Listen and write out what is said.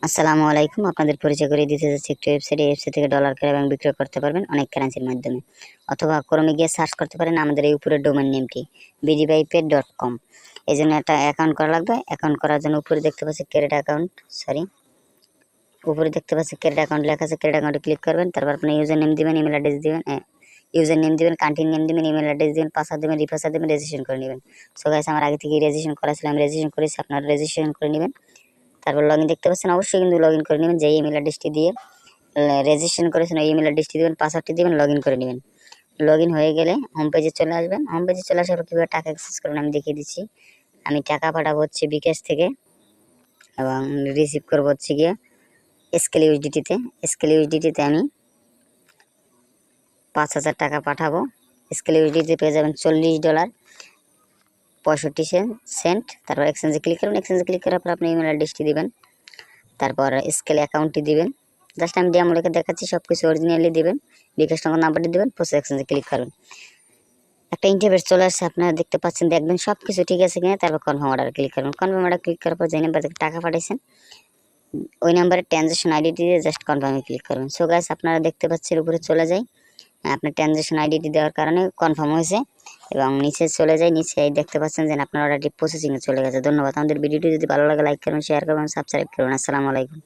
আসসালামু আলাইকুম। আপনাদের পরিচয় করিয়ে দিতে যাচ্ছি একটি ওয়েবসাইট। এই ওয়েবসাইট থেকে ডলার ক্রয় এবং বিক্রয় করতে পারবেন অনেক কারেন্সির মাধ্যমে, অথবা ক্রমে গিয়ে সার্চ করতে পারেন আমাদের এই উপরের ডোমেন নেমটি bdbypay.com। এই জন্য একটা অ্যাকাউন্ট করা লাগবে। অ্যাকাউন্ট করার জন্য উপরে দেখতে পাচ্ছি ক্রেডিট অ্যাকাউন্ট, উপরে দেখতে পাচ্ছি ক্রেডিট অ্যাকাউন্ট লেখা আছে। ক্রেডিট অ্যাকাউন্টে ক্লিক করবেন, তারপর আপনি ইউজার নেম দিবেন, ইমেল অ্যাড্রেস দিবেন, ইউজার নেম দিবেন, কান্ট্রি নেম দিবেন, ইমেল অ্যাড্রেস দিবেন, পাসওয়ার্ড দিবেন, রিপাসওয়ার্ড দিবেন, রেজিস্ট্রেশন করে নেবেন। সো গাইস, আমার আগে থেকে রেজিস্ট্রেশন করা ছিল, আমি রেজিস্ট্রেশন করেছি, আপনারা রেজিস্ট্রেশন করে নেবেন। তারপর লগইন দেখতে পাচ্ছেন, অবশ্যই কিন্তু লগইন করে নেবেন। যে ইমেল অ্যাড্রেসটি দিয়ে রেজিস্ট্রেশন করেছেন ওই ইমেল অ্যাড্রেসটি দিবেন, পাসওয়ার্ডটি দিবেন, লগইন করে নেবেন। লগইন হয়ে গেলে হোম পেজে চলে আসবেন। হোম পেজে চলে আসার পর কীভাবে টাকা অ্যাক্সেস করবেন আমি দেখিয়ে দিচ্ছি। আমি টাকা পাঠাবো হচ্ছে বিকাশ থেকে, এবং রিসিভ করবো হচ্ছে গিয়ে স্কেল ইউএসডিটিতে। স্কেল ইউএসডিটিতে আমি 5,000 টাকা পাঠাবো। স্কেল ইউএসডিটিতে পেয়ে যাবেন $40.65। তারপর এক্সচেঞ্জে ক্লিক করবেন। এক্সচেঞ্জে ক্লিক করার পর আপনি ইমেল অ্যাড্রেসটি দিবেন, তারপর স্কেল অ্যাকাউন্টটি দিবেন। জাস্ট আমি ডেমো রেখে দেখাচ্ছি, সব কিছু অরিজিনালি দিবেন, বিকাশ নম্বর নাম্বারটি দিবেন, প্রসেস এক্সচেঞ্জে ক্লিক করবেন। একটা ইন্টারফেস চলে আসছে, আপনারা দেখতে পাচ্ছেন, দেখবেন সব কিছু ঠিক আছে কিনা। তারপর কনফার্ম অর্ডার ক্লিক করবেন। কনফার্ম অর্ডার ক্লিক করার পর যে নাম্বার থেকে টাকা পাঠাইছেন ওই নাম্বারে ট্রানজ্যাকশন আইডিটি দিয়ে জাস্ট কনফার্মে ক্লিক করবেন। সো গাইস, আপনারা দেখতে পাচ্ছেন উপরে চলে যায়, আপনার ট্রানজ্যাকশন আইডিটি দেওয়ার কারণে কনফার্ম হয়েছে, এবং নিচে চলে যায়। নিচে দেখতে পাচ্ছেন যে আপনার অর্ডারটি প্রসেসিংয়ে চলে গেছে। ধন্যবাদ। আমাদের ভিডিওটি যদি ভালো লাগে লাইক করবেন, শেয়ার করবেন, সাবস্ক্রাইব করবেন। আসসালামু আলাইকুম।